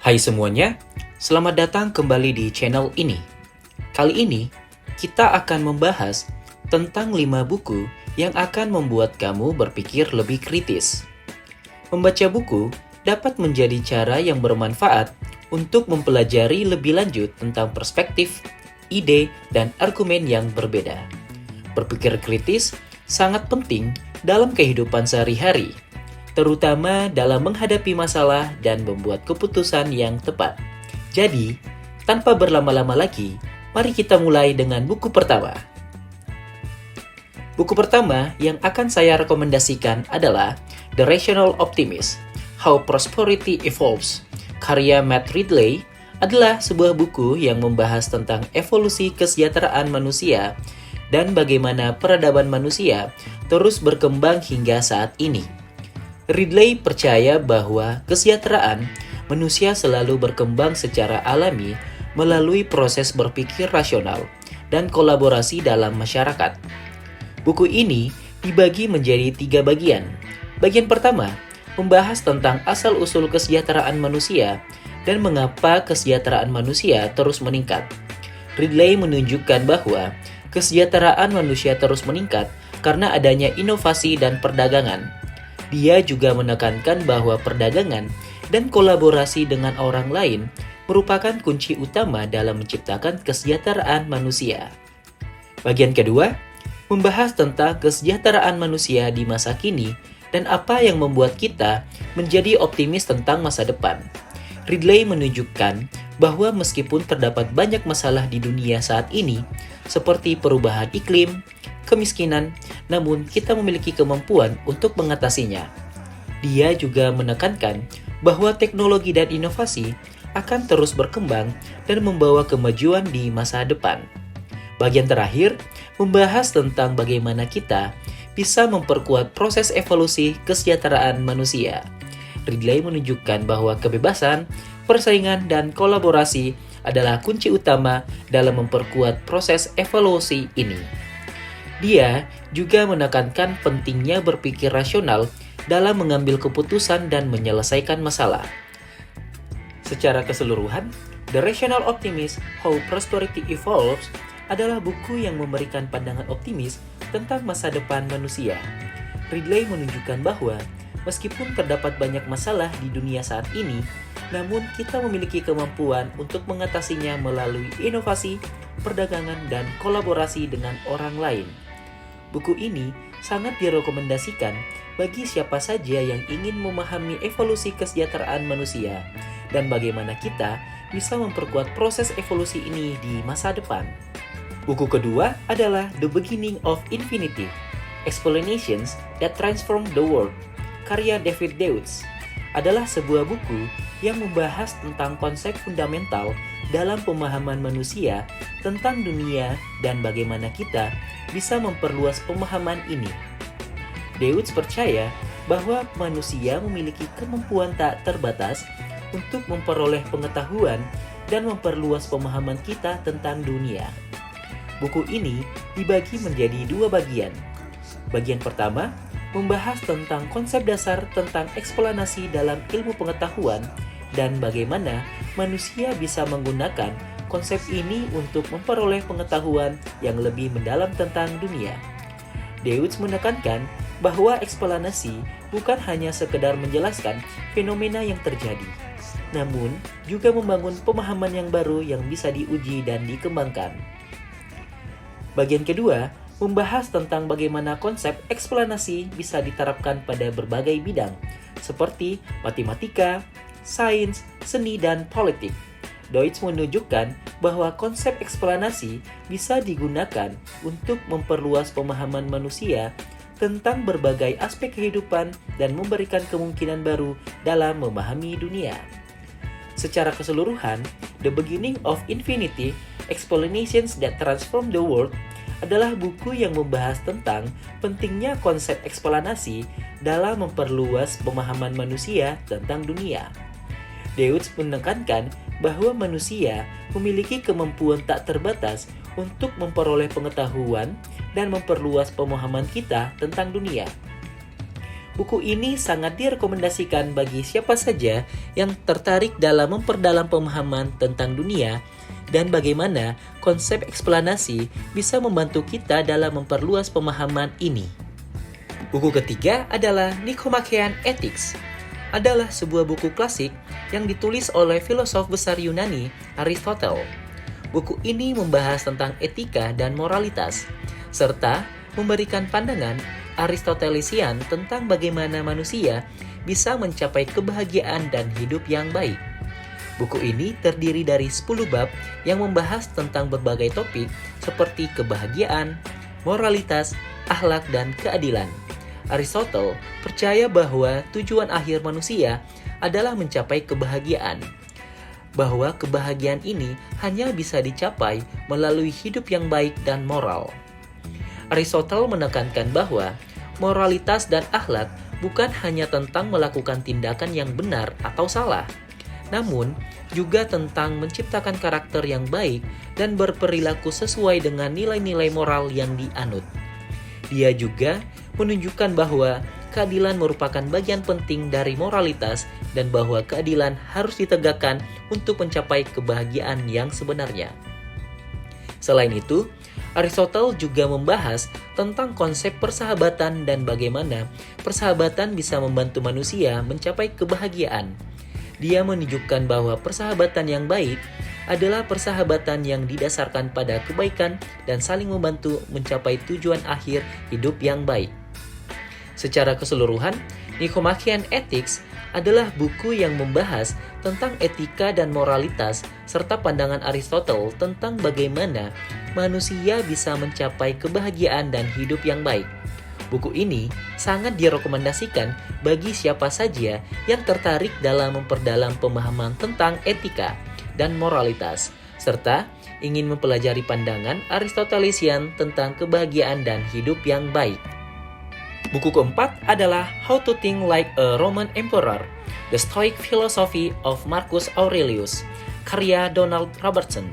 Hai semuanya, selamat datang kembali di channel ini. Kali ini, kita akan membahas tentang 5 buku yang akan membuat kamu berpikir lebih kritis. Membaca buku dapat menjadi cara yang bermanfaat untuk mempelajari lebih lanjut tentang perspektif, ide, dan argumen yang berbeda. Berpikir kritis sangat penting dalam kehidupan sehari-hari, terutama dalam menghadapi masalah dan membuat keputusan yang tepat. Jadi, tanpa berlama-lama lagi, mari kita mulai dengan buku pertama. Buku pertama yang akan saya rekomendasikan adalah The Rational Optimist: How Prosperity Evolves, karya Matt Ridley. Adalah sebuah buku yang membahas tentang evolusi kesejahteraan manusia dan bagaimana peradaban manusia terus berkembang hingga saat ini. Ridley percaya bahwa kesejahteraan manusia selalu berkembang secara alami melalui proses berpikir rasional dan kolaborasi dalam masyarakat. Buku ini dibagi menjadi 3 bagian. Bagian pertama membahas tentang asal-usul kesejahteraan manusia dan mengapa kesejahteraan manusia terus meningkat. Ridley menunjukkan bahwa kesejahteraan manusia terus meningkat karena adanya inovasi dan perdagangan. Dia juga menekankan bahwa perdagangan dan kolaborasi dengan orang lain merupakan kunci utama dalam menciptakan kesejahteraan manusia. Bagian kedua membahas tentang kesejahteraan manusia di masa kini dan apa yang membuat kita menjadi optimis tentang masa depan. Ridley menunjukkan bahwa meskipun terdapat banyak masalah di dunia saat ini, seperti perubahan iklim, kemiskinan, namun kita memiliki kemampuan untuk mengatasinya. Dia juga menekankan bahwa teknologi dan inovasi akan terus berkembang dan membawa kemajuan di masa depan. Bagian terakhir membahas tentang bagaimana kita bisa memperkuat proses evolusi kesejahteraan manusia. Ridley menunjukkan bahwa kebebasan, persaingan, dan kolaborasi adalah kunci utama dalam memperkuat proses evolusi ini. Dia juga menekankan pentingnya berpikir rasional dalam mengambil keputusan dan menyelesaikan masalah. Secara keseluruhan, The Rational Optimist: How Prosperity Evolves adalah buku yang memberikan pandangan optimis tentang masa depan manusia. Ridley menunjukkan bahwa meskipun terdapat banyak masalah di dunia saat ini, namun kita memiliki kemampuan untuk mengatasinya melalui inovasi, perdagangan, dan kolaborasi dengan orang lain. Buku ini sangat direkomendasikan bagi siapa saja yang ingin memahami evolusi kesejahteraan manusia dan bagaimana kita bisa memperkuat proses evolusi ini di masa depan. Buku kedua adalah The Beginning of Infinity: Explanations that Transform the World, karya David Deutsch. Adalah sebuah buku yang membahas tentang konsep fundamental dalam pemahaman manusia tentang dunia dan bagaimana kita bisa memperluas pemahaman ini. Deutsch percaya bahwa manusia memiliki kemampuan tak terbatas untuk memperoleh pengetahuan dan memperluas pemahaman kita tentang dunia. Buku ini dibagi menjadi 2 bagian. Bagian pertama membahas tentang konsep dasar tentang eksplanasi dalam ilmu pengetahuan dan bagaimana manusia bisa menggunakan konsep ini untuk memperoleh pengetahuan yang lebih mendalam tentang dunia. Deutsch menekankan bahwa eksplanasi bukan hanya sekedar menjelaskan fenomena yang terjadi, namun juga membangun pemahaman yang baru yang bisa diuji dan dikembangkan. Bagian kedua membahas tentang bagaimana konsep eksplanasi bisa diterapkan pada berbagai bidang, seperti matematika, sains, seni, dan politik. Deutsch menunjukkan bahwa konsep eksplanasi bisa digunakan untuk memperluas pemahaman manusia tentang berbagai aspek kehidupan dan memberikan kemungkinan baru dalam memahami dunia. Secara keseluruhan, The Beginning of Infinity: Explanations that Transform the World adalah buku yang membahas tentang pentingnya konsep eksplanasi dalam memperluas pemahaman manusia tentang dunia. Deutsch menekankan bahwa manusia memiliki kemampuan tak terbatas untuk memperoleh pengetahuan dan memperluas pemahaman kita tentang dunia. Buku ini sangat direkomendasikan bagi siapa saja yang tertarik dalam memperdalam pemahaman tentang dunia dan bagaimana konsep eksplanasi bisa membantu kita dalam memperluas pemahaman ini. Buku ketiga adalah Nicomachean Ethics. Adalah sebuah buku klasik yang ditulis oleh filosof besar Yunani, Aristotle. Buku ini membahas tentang etika dan moralitas, serta memberikan pandangan Aristotelesian tentang bagaimana manusia bisa mencapai kebahagiaan dan hidup yang baik. Buku ini terdiri dari 10 bab yang membahas tentang berbagai topik seperti kebahagiaan, moralitas, akhlak, dan keadilan. Aristotle percaya bahwa tujuan akhir manusia adalah mencapai kebahagiaan, bahwa kebahagiaan ini hanya bisa dicapai melalui hidup yang baik dan moral. Aristotle menekankan bahwa moralitas dan akhlak bukan hanya tentang melakukan tindakan yang benar atau salah, namun juga tentang menciptakan karakter yang baik dan berperilaku sesuai dengan nilai-nilai moral yang dianut. Dia juga menunjukkan bahwa keadilan merupakan bagian penting dari moralitas dan bahwa keadilan harus ditegakkan untuk mencapai kebahagiaan yang sebenarnya. Selain itu, Aristotle juga membahas tentang konsep persahabatan dan bagaimana persahabatan bisa membantu manusia mencapai kebahagiaan. Dia menunjukkan bahwa persahabatan yang baik adalah persahabatan yang didasarkan pada kebaikan dan saling membantu mencapai tujuan akhir hidup yang baik. Secara keseluruhan, Nicomachean Ethics adalah buku yang membahas tentang etika dan moralitas serta pandangan Aristotle tentang bagaimana manusia bisa mencapai kebahagiaan dan hidup yang baik. Buku ini sangat direkomendasikan bagi siapa saja yang tertarik dalam memperdalam pemahaman tentang etika dan moralitas, serta ingin mempelajari pandangan Aristotelesian tentang kebahagiaan dan hidup yang baik. Buku keempat adalah How to Think Like a Roman Emperor, The Stoic Philosophy of Marcus Aurelius, karya Donald Robertson.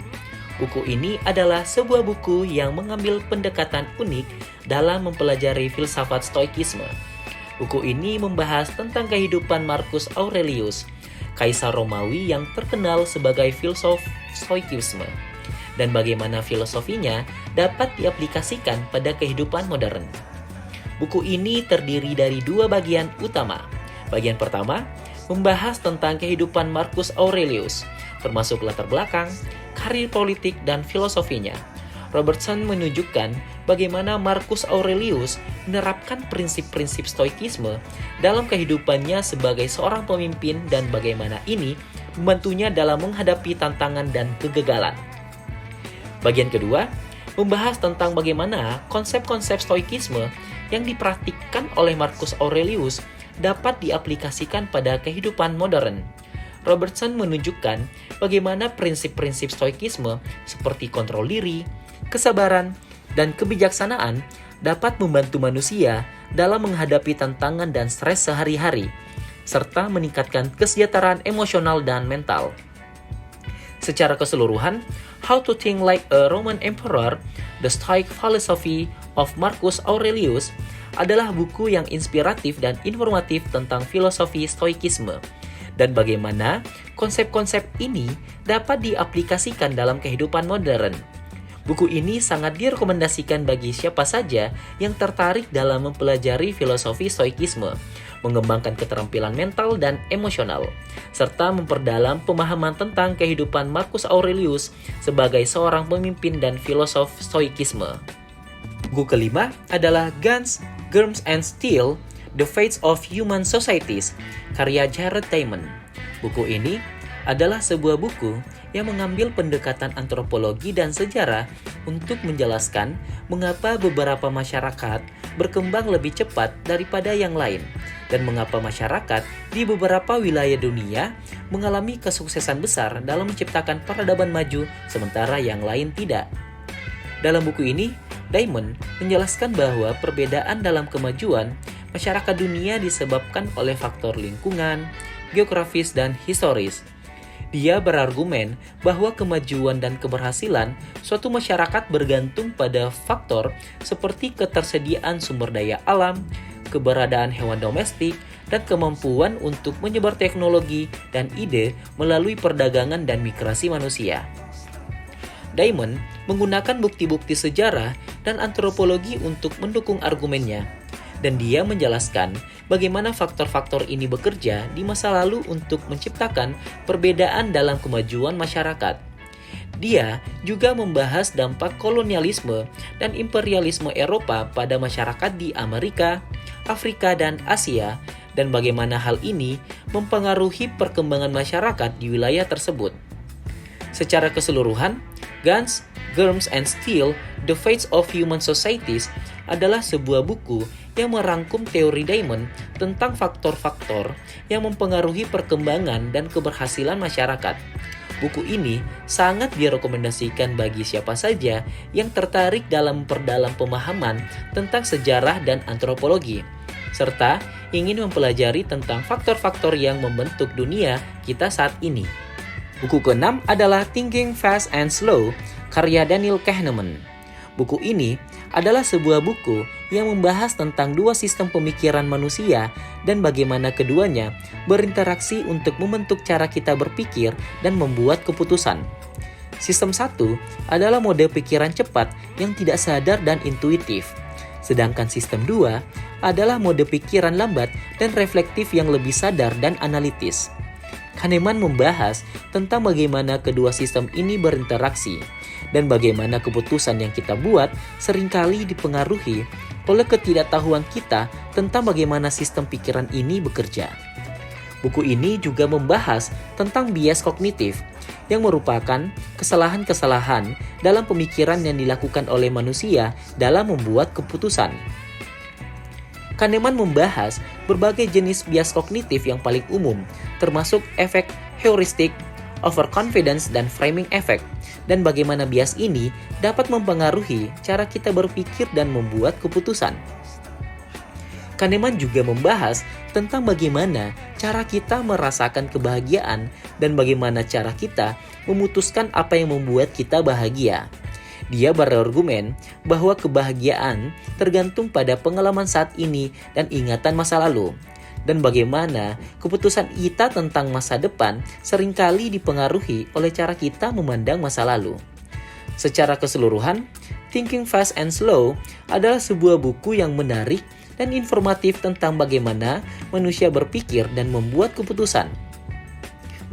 Buku ini adalah sebuah buku yang mengambil pendekatan unik dalam mempelajari filsafat Stoikisme. Buku ini membahas tentang kehidupan Marcus Aurelius, kaisar Romawi yang terkenal sebagai filsuf Stoikisme, dan bagaimana filosofinya dapat diaplikasikan pada kehidupan modern. Buku ini terdiri dari 2 bagian utama. Bagian pertama membahas tentang kehidupan Marcus Aurelius, termasuk latar belakang, karir politik, dan filosofinya. Robertson menunjukkan bagaimana Marcus Aurelius menerapkan prinsip-prinsip Stoikisme dalam kehidupannya sebagai seorang pemimpin dan bagaimana ini membantunya dalam menghadapi tantangan dan kegagalan. Bagian kedua membahas tentang bagaimana konsep-konsep Stoikisme yang dipraktikkan oleh Marcus Aurelius dapat diaplikasikan pada kehidupan modern. Robertson menunjukkan bagaimana prinsip-prinsip Stoikisme seperti kontrol diri, kesabaran, dan kebijaksanaan dapat membantu manusia dalam menghadapi tantangan dan stres sehari-hari, serta meningkatkan kesejahteraan emosional dan mental. Secara keseluruhan, How to Think Like a Roman Emperor, The Stoic Philosophy of Marcus Aurelius adalah buku yang inspiratif dan informatif tentang filosofi Stoikisme dan bagaimana konsep-konsep ini dapat diaplikasikan dalam kehidupan modern. Buku ini sangat direkomendasikan bagi siapa saja yang tertarik dalam mempelajari filosofi Stoikisme, mengembangkan keterampilan mental dan emosional, serta memperdalam pemahaman tentang kehidupan Marcus Aurelius sebagai seorang pemimpin dan filosof Stoikisme. Buku kelima adalah Guns, Germs, and Steel, The Fates of Human Societies, karya Jared Diamond. Buku ini adalah sebuah buku yang mengambil pendekatan antropologi dan sejarah untuk menjelaskan mengapa beberapa masyarakat berkembang lebih cepat daripada yang lain dan mengapa masyarakat di beberapa wilayah dunia mengalami kesuksesan besar dalam menciptakan peradaban maju sementara yang lain tidak. Dalam buku ini, Diamond menjelaskan bahwa perbedaan dalam kemajuan masyarakat dunia disebabkan oleh faktor lingkungan, geografis, dan historis. Dia berargumen bahwa kemajuan dan keberhasilan suatu masyarakat bergantung pada faktor seperti ketersediaan sumber daya alam, keberadaan hewan domestik, dan kemampuan untuk menyebar teknologi dan ide melalui perdagangan dan migrasi manusia. Diamond menggunakan bukti-bukti sejarah dan antropologi untuk mendukung argumennya, dan dia menjelaskan bagaimana faktor-faktor ini bekerja di masa lalu untuk menciptakan perbedaan dalam kemajuan masyarakat. Dia juga membahas dampak kolonialisme dan imperialisme Eropa pada masyarakat di Amerika, Afrika, dan Asia, dan bagaimana hal ini mempengaruhi perkembangan masyarakat di wilayah tersebut. Secara keseluruhan, Guns, Germs, and Steel: The Fates of Human Societies adalah sebuah buku yang merangkum teori Diamond tentang faktor-faktor yang mempengaruhi perkembangan dan keberhasilan masyarakat. Buku ini sangat direkomendasikan bagi siapa saja yang tertarik dalam memperdalam pemahaman tentang sejarah dan antropologi, serta ingin mempelajari tentang faktor-faktor yang membentuk dunia kita saat ini. Buku ke-6 adalah Thinking Fast and Slow, karya Daniel Kahneman. Buku ini adalah sebuah buku yang membahas tentang dua sistem pemikiran manusia dan bagaimana keduanya berinteraksi untuk membentuk cara kita berpikir dan membuat keputusan. Sistem 1 adalah mode pikiran cepat yang tidak sadar dan intuitif. Sedangkan sistem 2 adalah mode pikiran lambat dan reflektif yang lebih sadar dan analitis. Kahneman membahas tentang bagaimana kedua sistem ini berinteraksi dan bagaimana keputusan yang kita buat seringkali dipengaruhi oleh ketidaktahuan kita tentang bagaimana sistem pikiran ini bekerja. Buku ini juga membahas tentang bias kognitif yang merupakan kesalahan-kesalahan dalam pemikiran yang dilakukan oleh manusia dalam membuat keputusan. Kahneman membahas berbagai jenis bias kognitif yang paling umum, termasuk efek heuristik, overconfidence, dan framing effect, dan bagaimana bias ini dapat mempengaruhi cara kita berpikir dan membuat keputusan. Kahneman juga membahas tentang bagaimana cara kita merasakan kebahagiaan dan bagaimana cara kita memutuskan apa yang membuat kita bahagia. Dia berargumen bahwa kebahagiaan tergantung pada pengalaman saat ini dan ingatan masa lalu, dan bagaimana keputusan kita tentang masa depan seringkali dipengaruhi oleh cara kita memandang masa lalu. Secara keseluruhan, Thinking Fast and Slow adalah sebuah buku yang menarik dan informatif tentang bagaimana manusia berpikir dan membuat keputusan.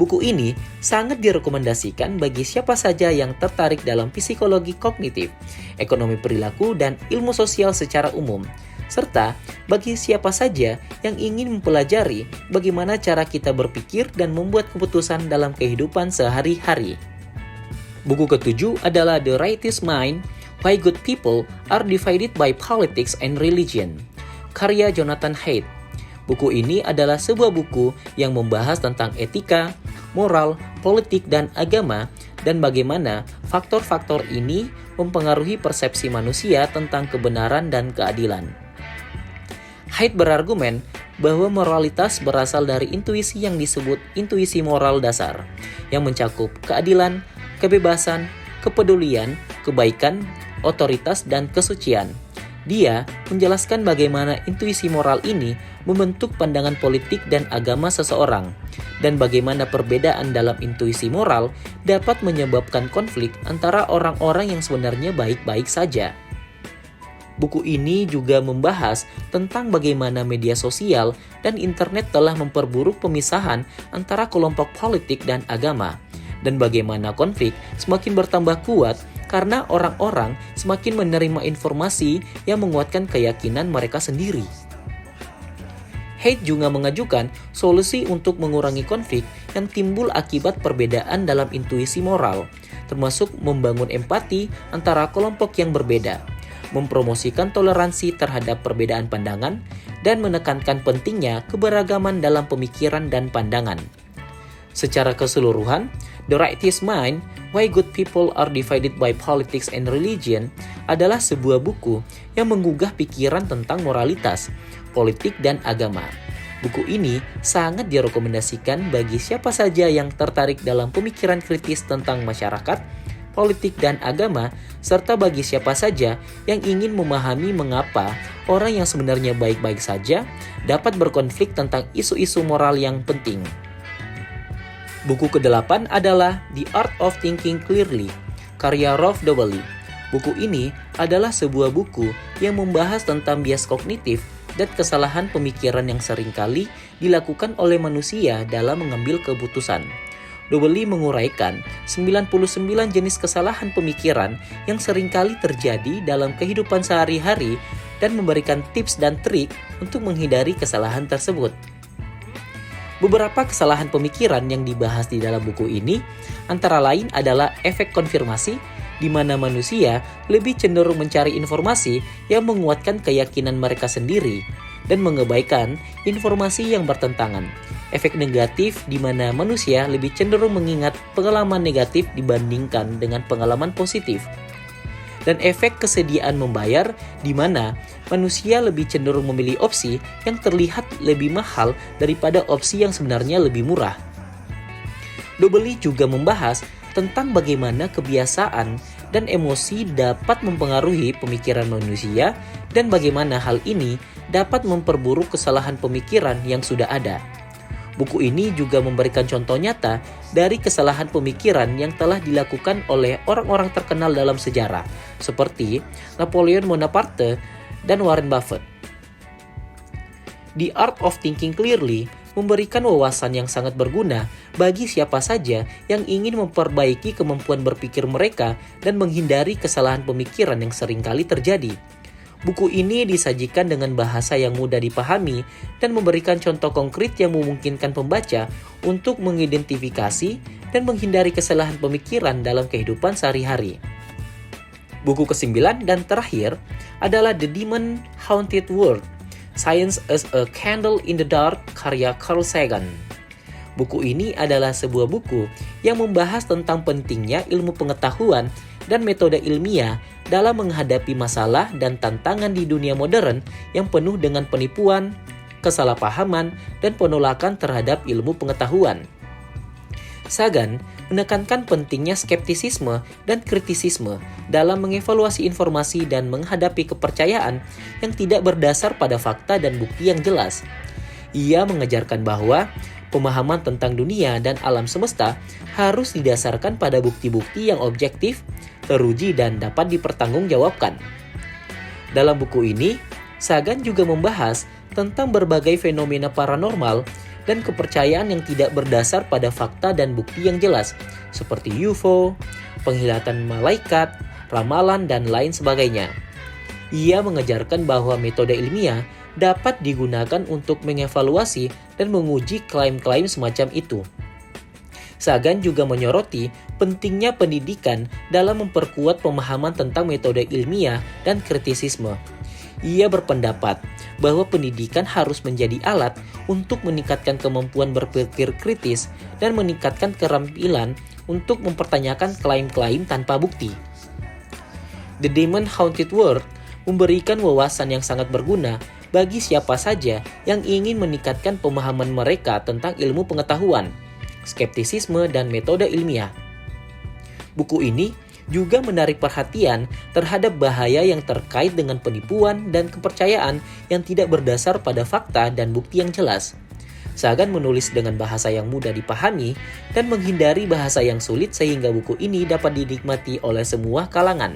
Buku ini sangat direkomendasikan bagi siapa saja yang tertarik dalam psikologi kognitif, ekonomi perilaku, dan ilmu sosial secara umum, serta bagi siapa saja yang ingin mempelajari bagaimana cara kita berpikir dan membuat keputusan dalam kehidupan sehari-hari. Buku ke-7 adalah The Righteous Mind: Why Good People Are Divided by Politics and Religion, karya Jonathan Haidt. Buku ini adalah sebuah buku yang membahas tentang etika, moral, politik, dan agama, dan bagaimana faktor-faktor ini mempengaruhi persepsi manusia tentang kebenaran dan keadilan. Haidt berargumen bahwa moralitas berasal dari intuisi yang disebut intuisi moral dasar, yang mencakup keadilan, kebebasan, kepedulian, kebaikan, otoritas, dan kesucian. Dia menjelaskan bagaimana intuisi moral ini membentuk pandangan politik dan agama seseorang, dan bagaimana perbedaan dalam intuisi moral dapat menyebabkan konflik antara orang-orang yang sebenarnya baik-baik saja. Buku ini juga membahas tentang bagaimana media sosial dan internet telah memperburuk pemisahan antara kelompok politik dan agama, dan bagaimana konflik semakin bertambah kuat karena orang-orang semakin menerima informasi yang menguatkan keyakinan mereka sendiri. Haidt juga mengajukan solusi untuk mengurangi konflik yang timbul akibat perbedaan dalam intuisi moral, termasuk membangun empati antara kelompok yang berbeda, mempromosikan toleransi terhadap perbedaan pandangan, dan menekankan pentingnya keberagaman dalam pemikiran dan pandangan. Secara keseluruhan, The Righteous Mind: Why Good People Are Divided by Politics and Religion adalah sebuah buku yang menggugah pikiran tentang moralitas, politik, dan agama. Buku ini sangat direkomendasikan bagi siapa saja yang tertarik dalam pemikiran kritis tentang masyarakat, politik, dan agama, serta bagi siapa saja yang ingin memahami mengapa orang yang sebenarnya baik-baik saja dapat berkonflik tentang isu-isu moral yang penting. Buku ke-8 adalah The Art of Thinking Clearly, karya Rolf Dovely. Buku ini adalah sebuah buku yang membahas tentang bias kognitif dan kesalahan pemikiran yang seringkali dilakukan oleh manusia dalam mengambil keputusan. Dovely menguraikan 99 jenis kesalahan pemikiran yang seringkali terjadi dalam kehidupan sehari-hari dan memberikan tips dan trik untuk menghindari kesalahan tersebut. Beberapa kesalahan pemikiran yang dibahas di dalam buku ini antara lain adalah efek konfirmasi, di mana manusia lebih cenderung mencari informasi yang menguatkan keyakinan mereka sendiri dan mengebaikan informasi yang bertentangan. Efek negatif, di mana manusia lebih cenderung mengingat pengalaman negatif dibandingkan dengan pengalaman positif. Dan efek kesediaan membayar, di mana manusia lebih cenderung memilih opsi yang terlihat lebih mahal daripada opsi yang sebenarnya lebih murah. Dovely juga membahas tentang bagaimana kebiasaan dan emosi dapat mempengaruhi pemikiran manusia dan bagaimana hal ini dapat memperburuk kesalahan pemikiran yang sudah ada. Buku ini juga memberikan contoh nyata dari kesalahan pemikiran yang telah dilakukan oleh orang-orang terkenal dalam sejarah, seperti Napoleon Bonaparte dan Warren Buffett. The Art of Thinking Clearly memberikan wawasan yang sangat berguna bagi siapa saja yang ingin memperbaiki kemampuan berpikir mereka dan menghindari kesalahan pemikiran yang seringkali terjadi. Buku ini disajikan dengan bahasa yang mudah dipahami dan memberikan contoh konkret yang memungkinkan pembaca untuk mengidentifikasi dan menghindari kesalahan pemikiran dalam kehidupan sehari-hari. Buku ke-9 dan terakhir adalah The Demon Haunted World, Science as a Candle in the Dark, karya Carl Sagan. Buku ini adalah sebuah buku yang membahas tentang pentingnya ilmu pengetahuan dan metode ilmiah dalam menghadapi masalah dan tantangan di dunia modern yang penuh dengan penipuan, kesalahpahaman, dan penolakan terhadap ilmu pengetahuan. Sagan menekankan pentingnya skeptisisme dan kritisisme dalam mengevaluasi informasi dan menghadapi kepercayaan yang tidak berdasar pada fakta dan bukti yang jelas. Ia mengajarkan bahwa pemahaman tentang dunia dan alam semesta harus didasarkan pada bukti-bukti yang objektif, teruji, dan dapat dipertanggungjawabkan. Dalam buku ini, Sagan juga membahas tentang berbagai fenomena paranormal dan kepercayaan yang tidak berdasar pada fakta dan bukti yang jelas, seperti UFO, penglihatan malaikat, ramalan, dan lain sebagainya. Ia mengajarkan bahwa metode ilmiah dapat digunakan untuk mengevaluasi dan menguji klaim-klaim semacam itu. Sagan juga menyoroti pentingnya pendidikan dalam memperkuat pemahaman tentang metode ilmiah dan kritisisme. Ia berpendapat bahwa pendidikan harus menjadi alat untuk meningkatkan kemampuan berpikir kritis dan meningkatkan keterampilan untuk mempertanyakan klaim-klaim tanpa bukti. The Demon Haunted World memberikan wawasan yang sangat berguna bagi siapa saja yang ingin meningkatkan pemahaman mereka tentang ilmu pengetahuan, skeptisisme, dan metode ilmiah. Buku ini juga menarik perhatian terhadap bahaya yang terkait dengan penipuan dan kepercayaan yang tidak berdasar pada fakta dan bukti yang jelas. Sagan menulis dengan bahasa yang mudah dipahami dan menghindari bahasa yang sulit sehingga buku ini dapat dinikmati oleh semua kalangan.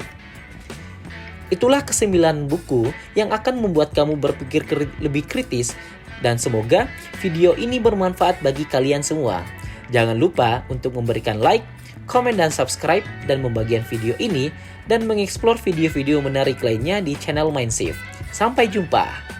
Itulah ke-9 buku yang akan membuat kamu berpikir lebih kritis dan semoga video ini bermanfaat bagi kalian semua. Jangan lupa untuk memberikan like, komen, dan subscribe dan membagikan video ini dan mengeksplor video-video menarik lainnya di channel Mindshift. Sampai jumpa!